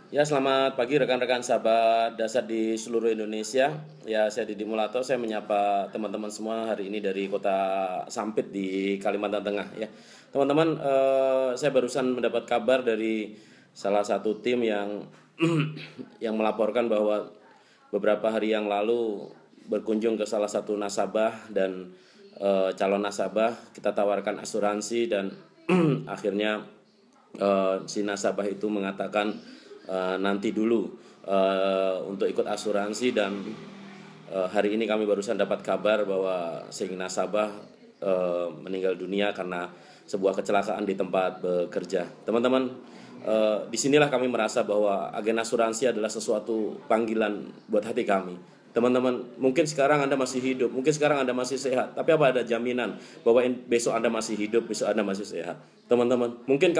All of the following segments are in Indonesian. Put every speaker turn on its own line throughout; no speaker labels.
Ya, selamat pagi rekan-rekan sahabat dasar di seluruh Indonesia. Ya, saya Didi Mulato, saya menyapa teman-teman semua hari ini dari kota Sampit di Kalimantan Tengah ya. Teman-teman, saya barusan mendapat kabar dari salah satu tim yang yang melaporkan bahwa beberapa hari yang lalu berkunjung ke salah satu nasabah dan calon nasabah kita tawarkan asuransi dan akhirnya si nasabah itu mengatakan nanti dulu untuk ikut asuransi dan hari ini kami barusan dapat kabar bahwa si nasabah meninggal dunia karena sebuah kecelakaan di tempat bekerja. Teman-teman, disinilah kami merasa bahwa agen asuransi adalah sesuatu panggilan buat hati kami. Teman-teman, mungkin sekarang Anda masih hidup, mungkin sekarang Anda masih sehat, tapi apa ada jaminan bahwa besok Anda masih hidup, besok Anda masih sehat? Teman-teman, mungkin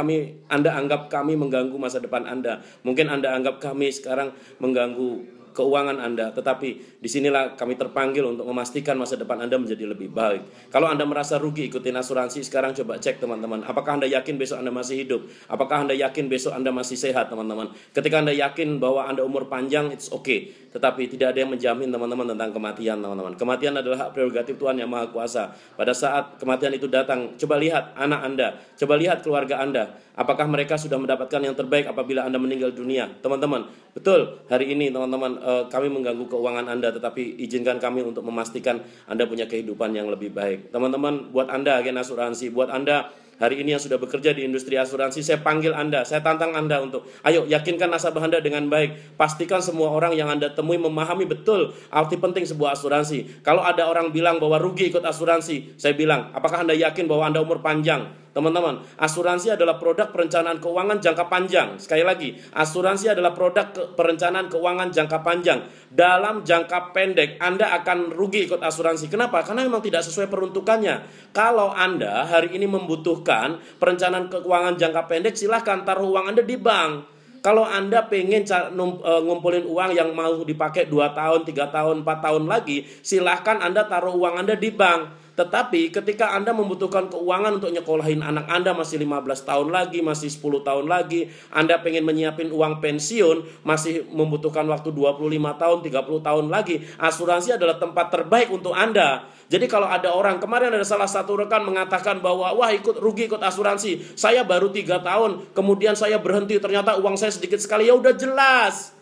Anda anggap kami mengganggu masa depan Anda, mungkin Anda anggap kami sekarang mengganggu keuangan Anda, tetapi disinilah kami terpanggil untuk memastikan masa depan Anda menjadi lebih baik. Kalau Anda merasa rugi ikutin asuransi, sekarang coba cek teman-teman, apakah Anda yakin besok Anda masih hidup? Apakah Anda yakin besok Anda masih sehat teman-teman? Ketika Anda yakin bahwa Anda umur panjang, it's okay, tetapi tidak ada yang menjamin teman-teman tentang kematian teman-teman. Kematian adalah hak prerogatif Tuhan yang Maha Kuasa. Pada saat kematian itu datang, coba lihat anak Anda, coba lihat keluarga Anda, apakah mereka sudah mendapatkan yang terbaik apabila Anda meninggal dunia? Teman-teman, betul, hari ini teman-teman, kami mengganggu keuangan Anda, tetapi izinkan kami untuk memastikan Anda punya kehidupan yang lebih baik. Teman-teman, buat Anda agen asuransi, buat Anda hari ini yang sudah bekerja di industri asuransi, saya panggil Anda, saya tantang Anda untuk, ayo yakinkan nasabah Anda dengan baik. Pastikan semua orang yang Anda temui memahami betul arti penting sebuah asuransi. Kalau ada orang bilang bahwa rugi ikut asuransi, saya bilang, apakah Anda yakin bahwa Anda umur panjang? Teman-teman, asuransi adalah produk perencanaan keuangan jangka panjang. Sekali lagi, asuransi adalah produk perencanaan keuangan jangka panjang. Dalam jangka pendek, Anda akan rugi ikut asuransi. Kenapa? Karena memang tidak sesuai peruntukannya. Kalau Anda hari ini membutuhkan perencanaan keuangan jangka pendek, silahkan taruh uang Anda di bank. Kalau Anda pengen ngumpulin uang yang mau dipakai 2 tahun, 3 tahun, 4 tahun lagi, silahkan Anda taruh uang Anda di bank. Tetapi ketika Anda membutuhkan keuangan untuk nyekolahin anak Anda masih 15 tahun lagi, masih 10 tahun lagi, Anda pengen menyiapin uang pensiun, masih membutuhkan waktu 25 tahun, 30 tahun lagi, asuransi adalah tempat terbaik untuk Anda. Jadi kalau ada orang, kemarin ada salah satu rekan mengatakan bahwa, wah rugi ikut asuransi, saya baru 3 tahun, kemudian saya berhenti, ternyata uang saya sedikit sekali. Ya udah jelas.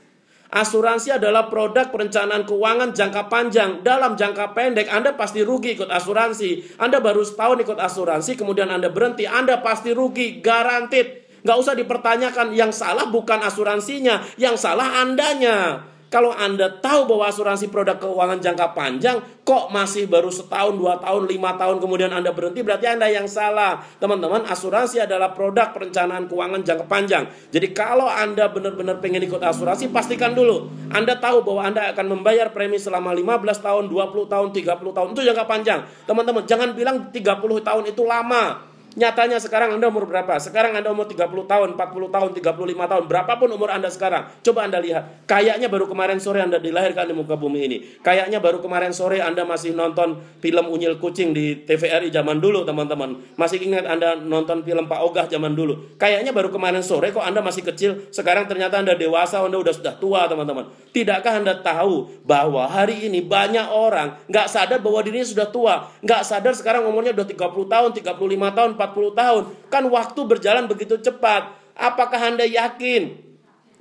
Asuransi adalah produk perencanaan keuangan jangka panjang. Dalam jangka pendek Anda pasti rugi ikut asuransi. Anda baru setahun ikut asuransi, kemudian Anda berhenti, Anda pasti rugi, guaranteed. Gak usah dipertanyakan, yang salah bukan asuransinya, yang salah Andanya. Kalau Anda tahu bahwa asuransi produk keuangan jangka panjang, kok masih baru setahun, 2 tahun, 5 tahun kemudian Anda berhenti, berarti Anda yang salah. Teman-teman, asuransi adalah produk perencanaan keuangan jangka panjang. Jadi kalau Anda benar-benar pengen ikut asuransi, pastikan dulu Anda tahu bahwa Anda akan membayar premi selama 15 tahun, 20 tahun, 30 tahun. Itu jangka panjang. Teman-teman, jangan bilang 30 tahun itu lama. Nyatanya sekarang Anda umur berapa? Sekarang Anda umur 30 tahun, 40 tahun, 35 tahun. Berapapun umur Anda sekarang, coba Anda lihat. Kayaknya baru kemarin sore Anda dilahirkan di muka bumi ini. Kayaknya baru kemarin sore Anda masih nonton film Unyil Kucing di TVRI zaman dulu, teman-teman. Masih ingat Anda nonton film Pak Ogah zaman dulu. Kayaknya baru kemarin sore kok Anda masih kecil. Sekarang ternyata Anda dewasa, Anda sudah tua, teman-teman. Tidakkah Anda tahu bahwa hari ini banyak orang nggak sadar bahwa dirinya sudah tua. Nggak sadar sekarang umurnya udah 30 tahun, 35 tahun, 40 tahun. Kan waktu berjalan begitu cepat. Apakah Anda yakin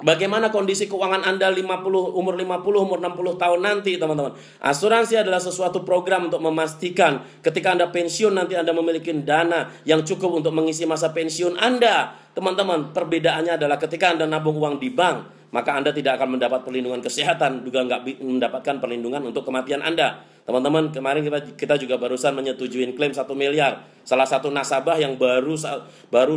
bagaimana kondisi keuangan Anda umur 50, umur 60 tahun nanti, teman-teman? Asuransi adalah sesuatu program untuk memastikan ketika Anda pensiun nanti Anda memiliki dana yang cukup untuk mengisi masa pensiun Anda. Teman-teman, perbedaannya adalah ketika Anda nabung uang di bank, maka Anda tidak akan mendapat perlindungan kesehatan, juga nggak mendapatkan perlindungan untuk kematian Anda. Teman-teman, kemarin kita juga barusan menyetujuin klaim 1 miliar. Salah satu nasabah yang baru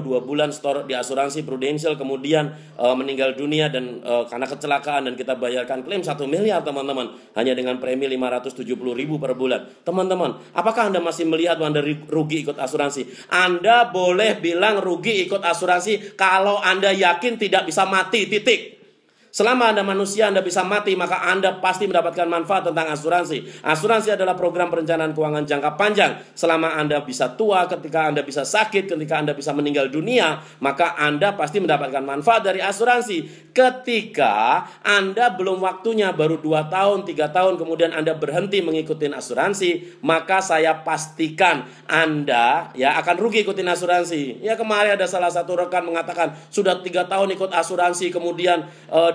2 bulan store di asuransi Prudential, kemudian meninggal dunia dan karena kecelakaan, dan kita bayarkan klaim 1 miliar teman-teman, hanya dengan premi 570.000 per bulan. Teman-teman, apakah Anda masih melihat Anda rugi ikut asuransi? Anda boleh bilang rugi ikut asuransi kalau Anda yakin tidak bisa mati, titik. Selama Anda manusia, Anda bisa mati, maka Anda pasti mendapatkan manfaat tentang asuransi. Asuransi adalah program perencanaan keuangan jangka panjang. Selama Anda bisa tua, ketika Anda bisa sakit, ketika Anda bisa meninggal dunia, maka Anda pasti mendapatkan manfaat dari asuransi. Ketika Anda belum waktunya, baru 2 tahun, 3 tahun, kemudian Anda berhenti mengikuti asuransi, maka saya pastikan Anda ya akan rugi ikutin asuransi. Ya, kemarin ada salah satu rekan mengatakan sudah 3 tahun ikut asuransi, kemudian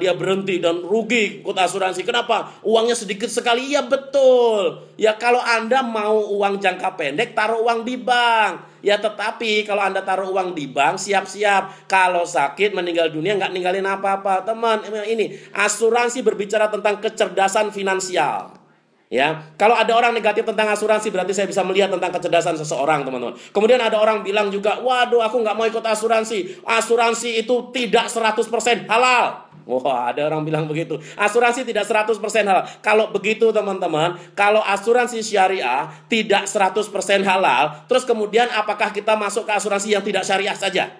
dia berhenti dan rugi ikut asuransi. Kenapa? Uangnya sedikit sekali. Ya betul. Ya, kalau Anda mau uang jangka pendek, taruh uang di bank. Ya, tetapi kalau Anda taruh uang di bank, siap-siap kalau sakit, meninggal dunia, nggak ninggalin apa-apa. Teman, ini asuransi berbicara tentang kecerdasan finansial. Ya, kalau ada orang negatif tentang asuransi, berarti saya bisa melihat tentang kecerdasan seseorang, teman-teman. Kemudian ada orang bilang juga, waduh, aku nggak mau ikut asuransi. Asuransi itu tidak 100% halal. Wah, ada orang bilang begitu. Asuransi tidak 100% halal. Kalau begitu, teman-teman, kalau asuransi syariah tidak 100% halal, terus kemudian apakah kita masuk ke asuransi yang tidak syariah saja?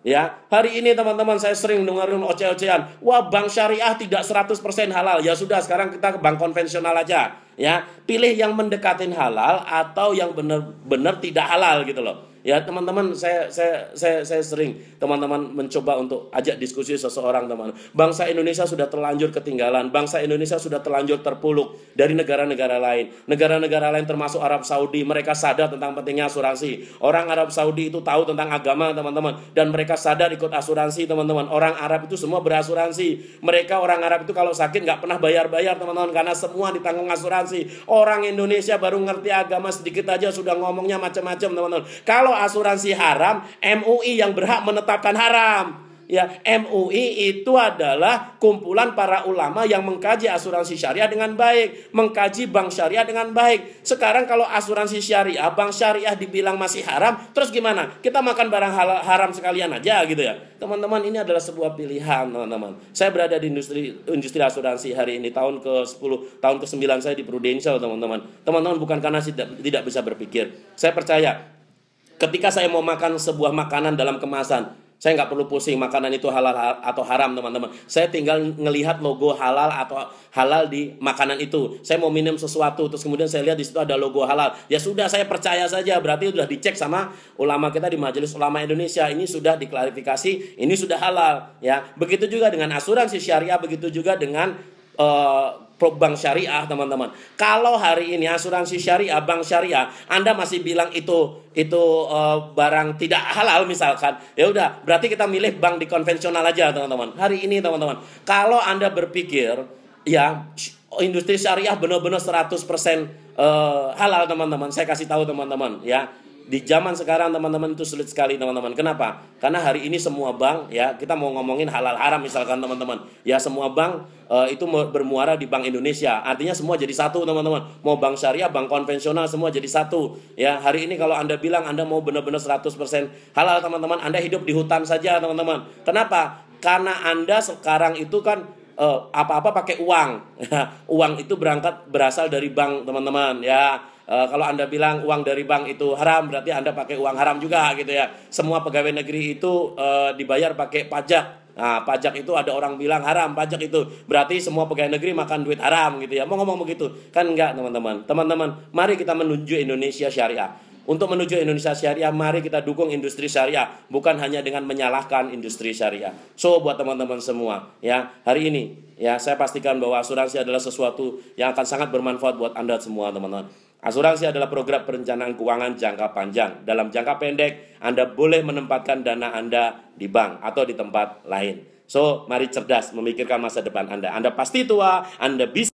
Ya, hari ini teman-teman saya sering dengerin oceh-ocehan, wah, bank syariah tidak 100% halal. Ya sudah, sekarang kita ke bank konvensional aja. Ya, pilih yang mendekatin halal atau yang benar-benar tidak halal gitu loh. Ya, teman-teman, saya sering teman-teman mencoba untuk ajak diskusi seseorang, teman. Bangsa Indonesia sudah terlanjur ketinggalan. Bangsa Indonesia sudah terlanjur terpuruk dari negara-negara lain. Negara-negara lain termasuk Arab Saudi, mereka sadar tentang pentingnya asuransi. Orang Arab Saudi itu tahu tentang agama, teman-teman, dan mereka sadar ikut asuransi, teman-teman. Orang Arab itu semua berasuransi. Mereka orang Arab itu kalau sakit nggak pernah bayar-bayar, teman-teman, karena semua ditanggung asuransi. Orang Indonesia baru ngerti agama sedikit aja sudah ngomongnya macam-macam, teman-teman. Kalau asuransi haram, MUI yang berhak menetapkan haram. Ya, MUI itu adalah kumpulan para ulama yang mengkaji asuransi syariah dengan baik, mengkaji bank syariah dengan baik. Sekarang kalau asuransi syariah, bank syariah dibilang masih haram, terus gimana? Kita makan barang haram sekalian aja gitu ya. Teman-teman, ini adalah sebuah pilihan, teman-teman. Saya berada di industri asuransi hari ini, tahun ke-10, tahun ke-9 saya di Prudential, teman-teman. Teman-teman, bukan karena tidak bisa berpikir. Saya percaya ketika saya mau makan sebuah makanan dalam kemasan, saya nggak perlu pusing makanan itu halal atau haram, teman-teman. Saya tinggal ngelihat logo halal atau halal di makanan itu. Saya mau minum sesuatu, terus kemudian saya lihat di situ ada logo halal. Ya sudah, saya percaya saja. Berarti sudah dicek sama ulama kita di Majelis Ulama Indonesia. Ini sudah diklarifikasi, ini sudah halal. Ya, begitu juga dengan asuransi syariah, begitu juga dengan bank syariah, teman-teman. Kalau hari ini asuransi syariah, bank syariah, Anda masih bilang itu barang tidak halal misalkan, ya udah, berarti kita milih bank di konvensional aja, teman-teman. Hari ini, teman-teman, kalau Anda berpikir ya industri syariah benar-benar 100% halal, teman-teman, saya kasih tahu teman-teman ya. Di zaman sekarang, teman-teman, itu sulit sekali, teman-teman. Kenapa? Karena hari ini semua bank, ya, kita mau ngomongin halal haram misalkan, teman-teman. Ya, semua bank itu bermuara di Bank Indonesia. Artinya semua jadi satu, teman-teman. Mau bank syariah, bank konvensional, semua jadi satu. Ya, hari ini kalau Anda bilang Anda mau benar-benar 100% halal, teman-teman, Anda hidup di hutan saja, teman-teman. Kenapa? Karena Anda sekarang itu kan apa-apa pakai uang. Uang itu berasal dari bank, teman-teman, ya. Kalau Anda bilang uang dari bank itu haram, berarti Anda pakai uang haram juga gitu ya. Semua pegawai negeri itu dibayar pakai pajak. Nah, pajak itu ada orang bilang haram, pajak itu berarti semua pegawai negeri makan duit haram gitu ya. Mau ngomong begitu? Kan enggak, teman-teman. Teman-teman, mari kita menuju Indonesia syariah. Untuk menuju Indonesia syariah, mari kita dukung industri syariah, bukan hanya dengan menyalahkan industri syariah. So, buat teman-teman semua, ya, hari ini ya, saya pastikan bahwa asuransi adalah sesuatu yang akan sangat bermanfaat buat Anda semua, teman-teman. Asuransi adalah program perencanaan keuangan jangka panjang. Dalam jangka pendek, Anda boleh menempatkan dana Anda di bank atau di tempat lain. So, mari cerdas memikirkan masa depan Anda. Anda pasti tua, Anda bisa.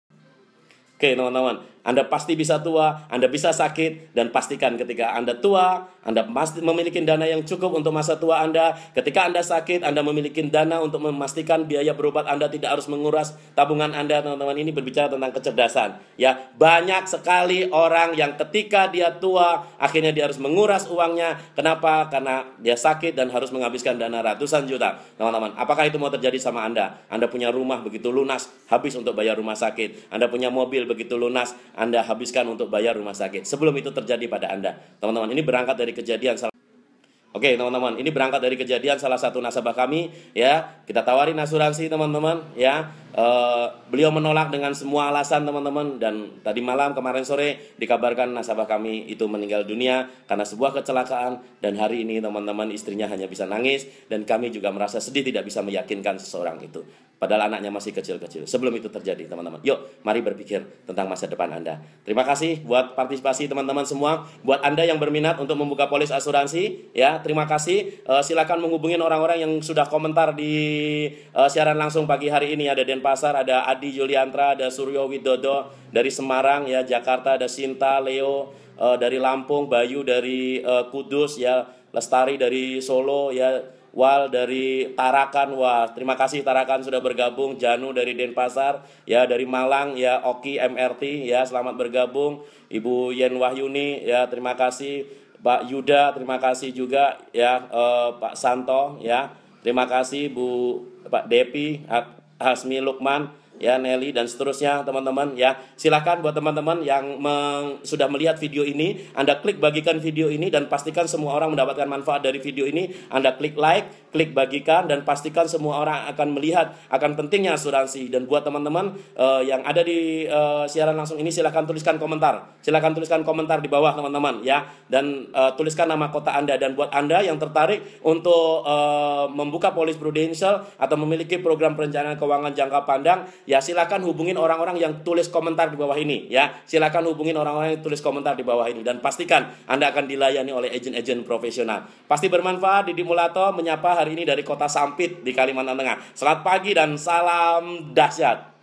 Oke, teman-teman, Anda pasti bisa tua, Anda bisa sakit, dan pastikan ketika Anda tua, Anda pasti memiliki dana yang cukup untuk masa tua Anda. Ketika Anda sakit, Anda memiliki dana untuk memastikan biaya berobat Anda tidak harus menguras tabungan Anda, teman-teman. Ini berbicara tentang kecerdasan. Ya, banyak sekali orang yang ketika dia tua, akhirnya dia harus menguras uangnya. Kenapa? Karena dia sakit dan harus menghabiskan dana ratusan juta. Teman-teman, apakah itu mau terjadi sama Anda? Anda punya rumah begitu lunas, habis untuk bayar rumah sakit. Anda punya mobil begitu lunas, Anda habiskan untuk bayar rumah sakit. Sebelum itu terjadi pada Anda, teman-teman, ini berangkat dari kejadian. Oke, teman-teman, ini berangkat dari kejadian salah satu nasabah kami, ya. Kita tawarin asuransi, teman-teman, ya. Beliau menolak dengan semua alasan, teman-teman, dan tadi malam kemarin sore dikabarkan nasabah kami itu meninggal dunia karena sebuah kecelakaan, dan hari ini, teman-teman, istrinya hanya bisa nangis, dan kami juga merasa sedih tidak bisa meyakinkan seseorang itu. Padahal anaknya masih kecil-kecil. Sebelum itu terjadi, teman-teman. Yuk, mari berpikir tentang masa depan Anda. Terima kasih buat partisipasi teman-teman semua. Buat Anda yang berminat untuk membuka polis asuransi, ya, terima kasih. Silakan menghubungi orang-orang yang sudah komentar di siaran langsung pagi hari ini. Ada Denpasar, ada Adi Juliantra, ada Suryo Widodo dari Semarang, ya, Jakarta, ada Sinta, Leo dari Lampung, Bayu dari Kudus, ya, Lestari dari Solo, ya, Wal dari Tarakan. Wah, terima kasih Tarakan sudah bergabung. Janu dari Denpasar, ya, dari Malang, ya, Oki MRT, ya, selamat bergabung. Ibu Yen Wahyuni, ya, terima kasih. Pak Yuda, terima kasih juga, ya. Pak Santo, ya, terima kasih. Pak Depi, Hasmi Lukman, ya, Nelly, dan seterusnya, teman-teman, ya. Silakan buat teman-teman yang sudah melihat video ini, Anda klik bagikan video ini dan pastikan semua orang mendapatkan manfaat dari video ini. Anda klik like, klik bagikan, dan pastikan semua orang akan melihat akan pentingnya asuransi. Dan buat teman-teman yang ada di siaran langsung ini, silakan tuliskan komentar. Silakan tuliskan komentar di bawah, teman-teman, ya. Dan tuliskan nama kota Anda. Dan buat Anda yang tertarik untuk membuka polis prudensial atau memiliki program perencanaan keuangan jangka pandang, ya, silakan hubungin orang-orang yang tulis komentar di bawah ini, ya. Silakan hubungin orang-orang yang tulis komentar di bawah ini, dan pastikan Anda akan dilayani oleh agen-agen profesional. Pasti bermanfaat. Didi Mulato menyapa hari ini dari Kota Sampit di Kalimantan Tengah. Selamat pagi dan salam dahsyat.